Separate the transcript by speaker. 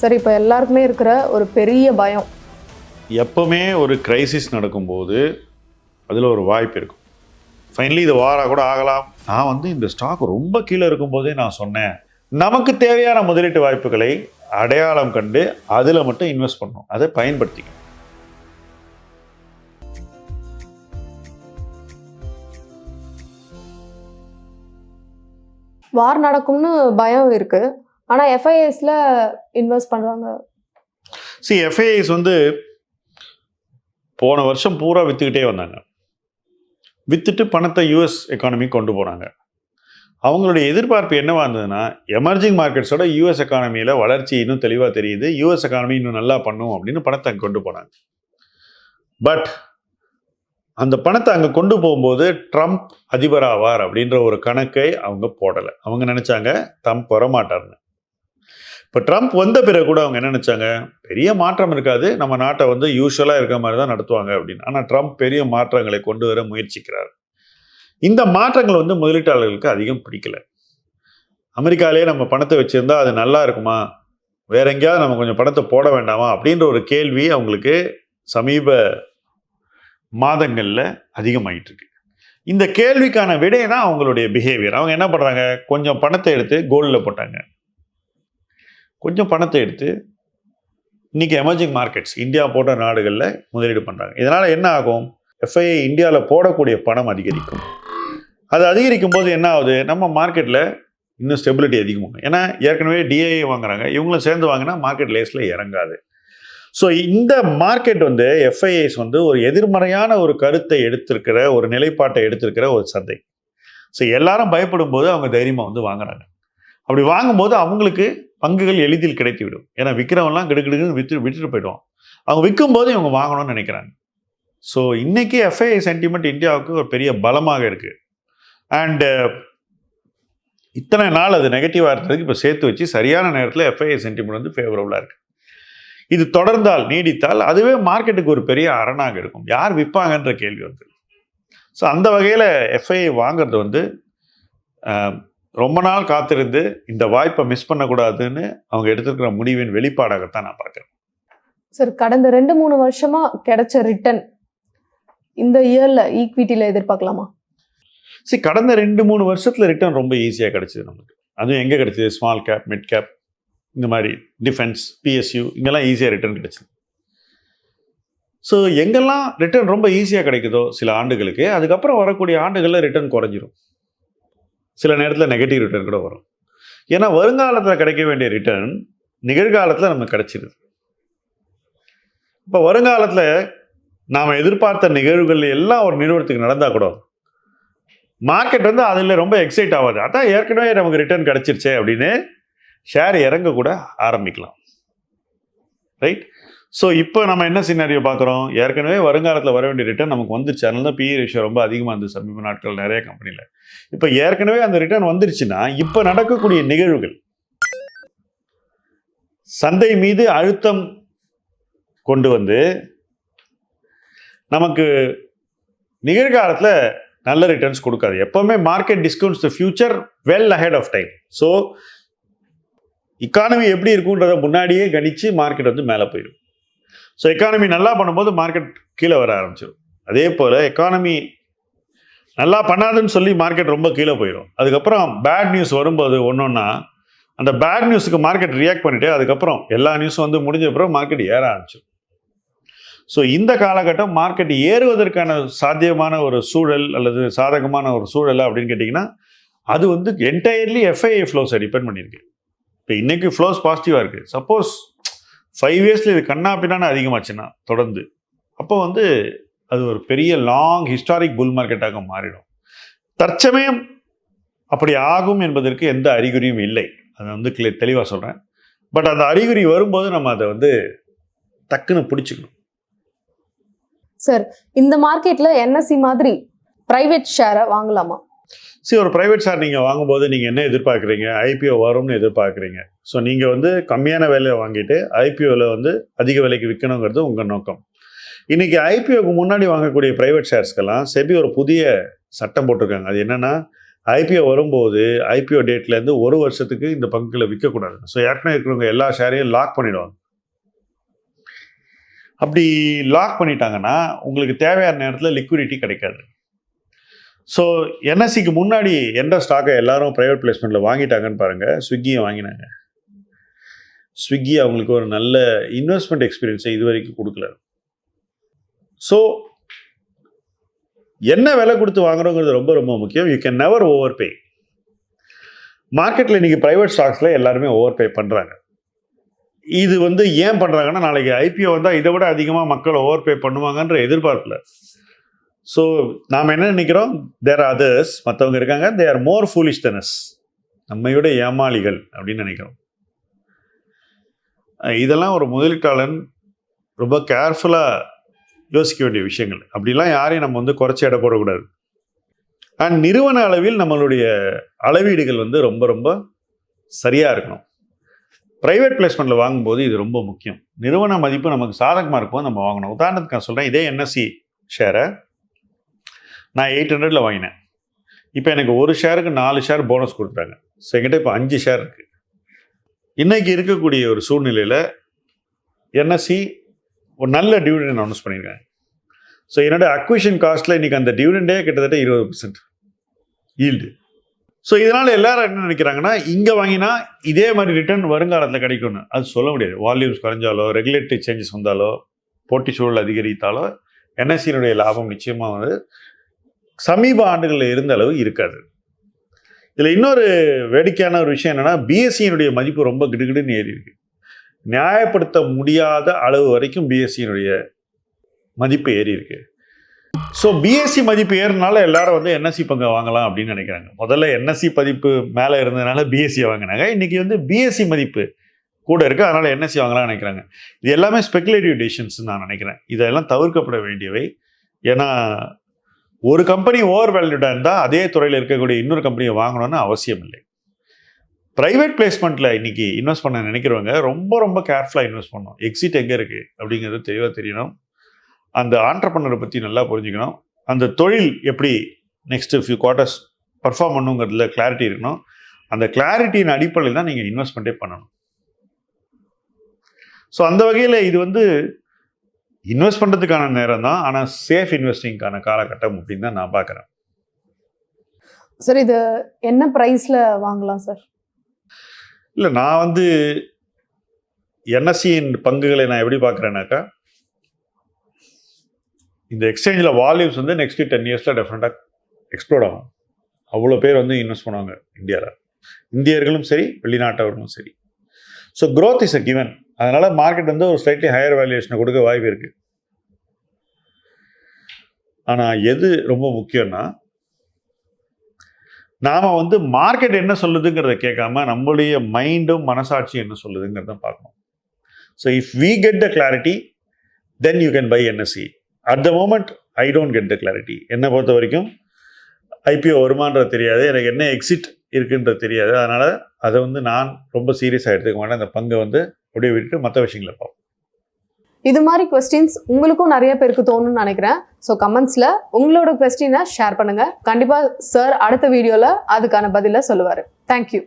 Speaker 1: சரி, இப்போ எல்லாருக்குமே இருக்கிற ஒரு பெரிய பயம்,
Speaker 2: எப்பவுமே ஒரு கிரைசிஸ் நடக்கும்போது அதில் ஒரு வாய்ப்பு இருக்கும். ஃபைனலி இது வாரா கூட ஆகலாம். நான் வந்து இந்த ஸ்டாக் ரொம்ப கீழே இருக்கும்போதே நான் சொன்னேன். நமக்கு தேவையான முதலீட்டு வாய்ப்புகளை அடையாளம் கண்டு அதில் மட்டும் இன்வெஸ்ட் பண்ணணும், அதை பயன்படுத்திக்கணும்.
Speaker 1: வார் நடக்கும்னு பயம் இருக்கு. ஆனா எஃப்ஐஎஸ்ல இன்வெஸ்ட் பண்றாங்க.
Speaker 2: எஃப்ஐஐஸ் வந்து போன வருஷம் பூரா வித்துக்கிட்டே வந்தாங்க. வித்துட்டு பணத்தை யூஎஸ் எக்கானமி கொண்டு போனாங்க. அவங்களுடைய எதிர்பார்ப்பு என்னவா இருந்ததுன்னா, எமர்ஜிங் மார்க்கெட்ஸோட யூஎஸ் எக்கானமியில் வளர்ச்சி இன்னும் தெளிவாக தெரியுது, யூஎஸ் எக்கானமி இன்னும் நல்லா பண்ணும் அப்படின்னு பணத்தை அங்கே கொண்டு போனாங்க. பட் அந்த பணத்தை அங்கே கொண்டு போகும்போது ட்ரம்ப் அதிபராவார் அப்படின்ற ஒரு கணக்கை அவங்க போடலை. அவங்க நினைச்சாங்க ட்ரம்ப் வரமாட்டார்னு. இப்போ ட்ரம்ப் வந்த பிறகு கூட அவங்க என்ன நினைச்சாங்க, பெரிய மாற்றம் இருக்காது, நம்ம நாட்டை வந்து யூஸ்வலாக இருக்கிற மாதிரி தான் நடத்துவாங்க அப்படின்னு. ஆனால் ட்ரம்ப் பெரிய மாற்றங்களை கொண்டு வர முயற்சிக்கிறார். இந்த மாற்றங்கள் வந்து முதலீட்டாளர்களுக்கு அதிகம் பிடிக்கல. அமெரிக்காலேயே நம்ம பணத்தை வச்சிருந்தா அது நல்லா இருக்குமா, வேற எங்கேயாவது நம்ம கொஞ்சம் பணத்தை போட வேண்டாமா அப்படின்ற ஒரு கேள்வி அவங்களுக்கு சமீப மாதங்களில் அதிகமாயிட்டு இருக்கு. இந்த கேள்விக்கான விடை தான் அவங்களுடைய பிஹேவியர். அவங்க என்ன பண்ணுறாங்க, கொஞ்சம் பணத்தை எடுத்து கோல்டில் போட்டாங்க, கொஞ்சம் பணத்தை எடுத்து இன்னைக்கு எமர்ஜிங் மார்க்கெட்ஸ் இந்தியா போன்ற நாடுகளில் முதலீடு பண்ணுறாங்க. இதனால் என்ன ஆகும், எஃப்ஐஐ இந்தியாவில் போடக்கூடிய பணம் அதிகரிக்கும். அது அதிகரிக்கும் போது என்ன ஆகுது, நம்ம மார்க்கெட்டில் இன்னும் ஸ்டெபிலிட்டி அதிகமாகும். ஏன்னா ஏற்கனவே டிஐஏ வாங்குறாங்க, இவங்களும் சேர்ந்து வாங்கினா மார்க்கெட் லேஸில் இறங்காது. ஸோ இந்த மார்க்கெட் வந்து எஃப்ஐஐஸ் வந்து ஒரு எதிர்மறையான ஒரு கருத்தை எடுத்திருக்கிற, ஒரு நிலைப்பாட்டை எடுத்திருக்கிற ஒரு சந்தை. ஸோ எல்லாரும் பயப்படும் போது அவங்க தைரியமாக வந்து வாங்குறாங்க. அப்படி வாங்கும்போது அவங்களுக்கு பங்குகள் எளிதில் கிடைத்து விடும். ஏன்னா விற்கிறவங்கலாம் கிடுக்கிடுன்னு விட்டுட்டு போயிடுவான். அவங்க விற்கும் போது இவங்க வாங்கணும்னு நினைக்கிறாங்க. ஸோ இன்னைக்கு எஃப்ஐஐ சென்டிமெண்ட் இந்தியாவுக்கு ஒரு பெரிய பலமாக இருக்கு. அண்டு இத்தனை நாள் அது நெகட்டிவாக இருந்ததுக்கு இப்போ சேர்த்து வச்சு சரியான நேரத்தில் எஃப்ஐஐ சென்டிமெண்ட் வந்து ஃபேவரபுளாக இருக்கு. இது தொடர்ந்தால், நீடித்தால் அதுவே மார்க்கெட்டுக்கு ஒரு பெரிய அரணாக இருக்கும். யார் விற்பாங்கன்ற கேள்வி வந்து. ஸோ அந்த வகையில் எஃப்ஐஐ வாங்குறது வந்து ரொம்ப நாள் காத்திருந்து இந்த வாய்ப்பை மிஸ் பண்ணக்கூடாதுன்னு அவங்க எடுத்துக்கிற முடிவின் வெளிப்பாடாகத்தான் நான் பார்க்குறேன்.
Speaker 1: சார், கடந்த 2-3 வருஷமா கிடைச்ச ரிட்டர்ன் இந்த இயர்ல ஈக்விட்டியில் எதிர்பார்க்கலாமா?
Speaker 2: கடந்த 2-3 வருஷத்துல ரிட்டர்ன் ரொம்ப ஈஸியாக கிடைச்சிது நமக்கு. அதுவும் எங்கே கிடைச்சிது, ஸ்மால் கேப், மிட் கேப், இந்த மாதிரி டிஃபென்ஸ், பிஎஸ்யூ, இங்கெல்லாம் ஈஸியாக ரிட்டர்ன் கிடைச்சிது. ஸோ எங்கெல்லாம் ரிட்டர்ன் ரொம்ப ஈஸியாக கிடைக்குதோ சில ஆண்டுகளுக்கு, அதுக்கப்புறம் வரக்கூடிய ஆண்டுகளில் ரிட்டர்ன் குறைஞ்சிரும். சில நேரத்தில் நெகட்டிவ் ரிட்டர்ன் கூட வரும். ஏன்னா வருங்காலத்தில் கிடைக்க வேண்டிய ரிட்டர்ன் நிகழ்காலத்தில் நமக்கு கிடைச்சிருது. இப்போ வருங்காலத்தில் நாம் எதிர்பார்த்த நிகழ்வுகள் எல்லாம் ஒரு நிறுவனத்துக்கு நடந்தால் கூட மார்க்கெட் வந்து அதில் ரொம்ப எக்ஸைட் ஆகாது. அதான் ஏற்கனவே நமக்கு ரிட்டர்ன் கிடைச்சிருச்சே அப்படின்னு ஷேர் இறங்க கூட ஆரம்பிக்கலாம். ரைட்? ஸோ இப்போ நம்ம என்ன சினாரியோ பார்க்குறோம், ஏற்கனவே வருங்காலத்தில் வர வேண்டிய ரிட்டர்ன் நமக்கு வந்துருச்சு. அதனால தான் பிஇ ரேஷியோ ரொம்ப அதிகமாக இருந்தது சமீப நாட்கள் நிறைய கம்பெனியில். இப்போ ஏற்கனவே அந்த ரிட்டர்ன் வந்துருச்சுன்னா இப்போ நடக்கக்கூடிய நிகழ்வுகள் சந்தை மீது அழுத்தம் கொண்டு வந்து நமக்கு நிகழ்காலத்தில் நல்ல ரிட்டர்ன்ஸ் கொடுக்காது. எப்பவுமே market discounts the future well ahead of time. So economy எப்படி இருக்குன்றதை முன்னாடியே கணிச்சு மார்க்கெட் வந்து மேலே போயிடும். ஸோ எக்கானமி நல்லா பண்ணும்போது மார்க்கெட் கீழே வர ஆரம்பிச்சிடும். அதே போல் எக்கானமி நல்லா பண்ணாதுன்னு சொல்லி மார்க்கெட் ரொம்ப கீழே போயிடும். அதுக்கப்புறம் பேட் நியூஸ் வரும்போது ஒன்றொன்னா அந்த பேட் நியூஸுக்கு மார்க்கெட் ரியாக்ட் பண்ணிவிட்டு அதுக்கப்புறம் எல்லா நியூஸும் வந்து முடிஞ்ச பிறகு மார்க்கெட் ஏற ஆரம்பிச்சிடும். ஸோ இந்த காலகட்டம் மார்க்கெட் ஏறுவதற்கான சாத்தியமான ஒரு சூழல் அல்லது சாதகமான ஒரு சூழல் அப்படின்னு கேட்டிங்கன்னா அது வந்து என்டையர்லி எஃப்ஐஐ ஃப்ளோஸை டிபெண்ட் பண்ணியிருக்கு. இப்போ இன்னைக்கு ஃப்ளோஸ் பாசிட்டிவாக இருக்குது. சப்போஸ் 5 இயர்ஸில் இது கண்ணா பின்னான்னு அதிகமாச்சுன்னா தொடர்ந்து, அப்போ வந்து அது ஒரு பெரிய லாங் ஹிஸ்டாரிக் புல் மார்க்கெட்டாக மாறிடும். தற்சமயம் அப்படி ஆகும் என்பதற்கு எந்த அறிகுறியும் இல்லை. அதை வந்து தெளிவாக சொல்கிறேன். பட் அந்த அறிகுறி வரும்போது நம்ம அதை வந்து டக்குன்னு பிடிச்சிக்கணும்.
Speaker 1: சார், இந்த மார்க்கெட்டில் என்எஸ்சி மாதிரி பிரைவேட் ஷேரை வாங்கலாமா?
Speaker 2: ஒரு ப்ரைவேட் ஷேர் நீங்கள் வாங்கும்போது நீங்கள் என்ன எதிர்பார்க்குறீங்க, ஐபிஓ வரும்னு எதிர்பார்க்குறீங்க. ஸோ நீங்கள் வந்து கம்மியான விலையை வாங்கிட்டு ஐபிஓவில் வந்து அதிக விலைக்கு விற்கணுங்கிறது உங்கள் நோக்கம். இன்றைக்கி ஐபிஓக்கு முன்னாடி வாங்கக்கூடிய ப்ரைவேட் ஷேர்ஸ்க்கெல்லாம் செபி ஒரு புதிய சட்டம் போட்டிருக்காங்க. அது என்னென்னா ஐபிஓ வரும்போது ஐபிஓ டேட்லேருந்து 1 வருஷத்துக்கு இந்த பங்குகளை விற்கக்கூடாது. ஸோ ஏற்கனவே இருக்கிறவங்க எல்லா ஷேரையும் லாக் பண்ணிடுவாங்க. அப்படி லாக் பண்ணிட்டாங்கன்னா உங்களுக்கு தேவையான நேரத்தில் லிக்விடிட்டி கிடைக்காது. ஸோ என்எஸ்சிக்கு முன்னாடி எந்த ஸ்டாக்கை எல்லாரும் ப்ரைவேட் பிளேஸ்மெண்ட்டில் வாங்கிட்டாங்கன்னு பாருங்கள். ஸ்விக்கியை வாங்கினாங்க. ஸ்விக்கி அவங்களுக்கு ஒரு நல்ல இன்வெஸ்ட்மெண்ட் எக்ஸ்பீரியன்ஸை இது வரைக்கும் கொடுக்கல. ஸோ என்ன விலை கொடுத்து வாங்குறோங்கிறது ரொம்ப ரொம்ப முக்கியம். யூ கேன் நெவர் ஓவர் பே. மார்க்கெட்டில் இன்றைக்கி ப்ரைவேட் ஸ்டாக்ஸில் எல்லாருமே ஓவர் பே பண்ணுறாங்க. இது ஏன் பண்ணுறாங்கன்னா, நாளைக்கு ஐபிஓ வந்தால் இதை விட அதிகமாக மக்கள் ஓவர் பே பண்ணுவாங்கன்ற எதிர்பார்ப்பில். ஸோ நாம் என்ன நினைக்கிறோம், தேர் ஆர் அதர்ஸ், மற்றவங்க இருக்காங்க, they are more foolish than us, நம்மையோட ஏமாளிகள் அப்படின்னு நினைக்கிறோம். இதெல்லாம் ஒரு முதலீட்டாளன் ரொம்ப கேர்ஃபுல்லாக யோசிக்க வேண்டிய விஷயங்கள். அப்படிலாம் யாரையும் நம்ம குறைச்சி எடை போடக்கூடாது. அண்ட் நிறுவன அளவில் நம்மளுடைய அளவீடுகள் ரொம்ப ரொம்ப சரியாக இருக்கணும். ப்ரைவேட் பிளேஸ்மெண்ட்டில் வாங்கும்போது இது ரொம்ப முக்கியம். நிறுவன மதிப்பு நமக்கு சாதகமாக இருக்கும்போது நம்ம வாங்கணும். உதாரணத்துக்கு நான் சொல்கிறேன், இதே என்எஸ்சி ஷேரை நான் 800 வாங்கினேன். இப்போ எனக்கு ஒரு ஷேருக்கு 4 ஷேர் போனஸ் கொடுத்தாங்க. ஸோ என்கிட்ட இப்போ 5 ஷேர் இருக்குது. இன்றைக்கி இருக்கக்கூடிய ஒரு சூழ்நிலையில் என்எஸ்சி ஒரு நல்ல டிவிடெண்ட் அனௌன்ஸ் பண்ணியிருக்காங்க. ஸோ என்னோட அக்விஷன் காஸ்ட்டில் இன்றைக்கி அந்த டிவிடெண்டே கிட்டத்தட்ட 20% ஈல்டு. ஸோ இதனால் எல்லாரும் என்ன நினைக்கிறாங்கன்னா, இங்கே வாங்கினா இதே மாதிரி ரிட்டர்ன் வருங்காலத்தில் கிடைக்கும்னு. அது சொல்ல முடியாது. வால்யூம்ஸ் குறைஞ்சாலோ, ரெகுலேட்டரி சேஞ்சஸ் வந்தாலோ, போட்டி சூழல் அதிகரித்தாலோ என்எஸ்சியினுடைய லாபம் நிச்சயமாக சமீப ஆண்டுகளில் இருந்த அளவு இருக்காது. இதில் இன்னொரு வேடிக்கையான ஒரு விஷயம் என்னென்னா, பிஎஸ்சியினுடைய மதிப்பு ரொம்ப கிடுகிடுன்னு ஏறி இருக்கு. நியாயப்படுத்த முடியாத அளவு வரைக்கும் பிஎஸ்சியினுடைய மதிப்பு ஏறி இருக்கு. ஸோ பிஎஸ்சி மதிப்பு ஏறினால எல்லாரும் என்எஸ்சி பங்கை வாங்கலாம் அப்படின்னு நினைக்கிறாங்க. முதல்ல என்எஸ்சி மதிப்பு மேலே இருந்ததுனால பிஎஸ்சியை வாங்கினாங்க. இன்றைக்கி பிஎஸ்சி மதிப்பு கூட இருக்குது, அதனால் என்எஸ்சி வாங்கலாம்னு நினைக்கிறாங்க. இது எல்லாமே ஸ்பெகுலேட்டிவ் டிசிஷன்ஸ் நான் நினைக்கிறேன். இதெல்லாம் தவிர்க்கப்பட வேண்டியவை. ஏன்னா ஒரு கம்பெனி ஓவர் வேல்யூடாக இருந்தால் அதே துறையில் இருக்கக்கூடிய இன்னொரு கம்பெனியை வாங்கணும்னு அவசியம் இல்லை. ப்ரைவேட் பிளேஸ்மெண்ட்டில் இன்றைக்கி இன்வெஸ்ட் பண்ண நினைக்கிறவங்க ரொம்ப ரொம்ப கேர்ஃபுல்லாக இன்வெஸ்ட் பண்ணணும். எக்ஸிட் எங்கே இருக்குது அப்படிங்கிறது தெளிவாக தெரியணும். அந்த ஆண்டர்ப்ரனரை பற்றி நல்லா புரிஞ்சுக்கணும். அந்த தொழில் எப்படி நெக்ஸ்ட் ஃபியூ குவார்ட்டர்ஸ் பர்ஃபார்ம் பண்ணுங்கிறதுல கிளாரிட்டி இருக்கணும். அந்த கிளாரிட்டியின் அடிப்படையில் தான் நீங்கள் இன்வெஸ்ட்மெண்ட்டே பண்ணணும். ஸோ அந்த வகையில் இது இன்வெஸ்ட் பண்ணுறதுக்கான நேரம் தான், ஆனால் சேஃப் இன்வெஸ்டிங்கான காலகட்டம் அப்படின்னு தான் நான் பார்க்குறேன்.
Speaker 1: சார், இது என்ன ப்ரைஸில் வாங்கலாம் சார்?
Speaker 2: இல்லை, நான் என்எஸ்சியின் பங்குகளை நான் எப்படி பார்க்குறேன்னாக்கா, இந்த எக்ஸ்சேஞ்சில் வால்யூம்ஸ் நெக்ஸ்ட் 10 இயர்ஸில் டெஃபினட்டாக எக்ஸ்ப்ளோர்ட் ஆகும். அவ்வளோ பேர் இன்வெஸ்ட் பண்ணுவாங்க இந்தியாவில். இந்தியர்களும் சரி, வெளிநாட்டவர்களும் சரி. So growth is a given. அதனால் மார்க்கெட் ஒரு ஸ்லைட்லி ஹையர் வேல்யூவேஷனை கொடுக்க வாய்ப்பு இருக்குது. ஆனால் எது ரொம்ப முக்கியம்னா, நாம் மார்க்கெட் என்ன சொல்லுதுங்கிறத கேட்காம நம்மளுடைய மைண்டும் மனசாட்சியும் என்ன சொல்லுதுங்கிறத பார்க்கணும். So if we get the clarity, then you can buy NSC. At the moment I don't get the clarity. என்னை பொறுத்த வரைக்கும் ஐபிஓ வருமானது தெரியாது, எனக்கு என்ன எக்ஸிட் இருக்குன்றது தெரியாது. அதனால் அதை நான் ரொம்ப சீரியஸாக எடுத்துக்க மாட்டேன். அந்த பங்கை அப்படியே விட்டுட்டு மற்ற விஷயங்களை பார்ப்போம்.
Speaker 1: இது மாதிரி கொஸ்டின்ஸ் உங்களுக்கும் நிறைய பேருக்கு தோணும்னு நினைக்கிறேன். ஸோ கமெண்ட்ஸில் உங்களோட கொஸ்டினை ஷேர் பண்ணுங்கள். கண்டிப்பாக சார் அடுத்த வீடியோவில் அதுக்கான பதிலை சொல்லுவார். தேங்க்யூ.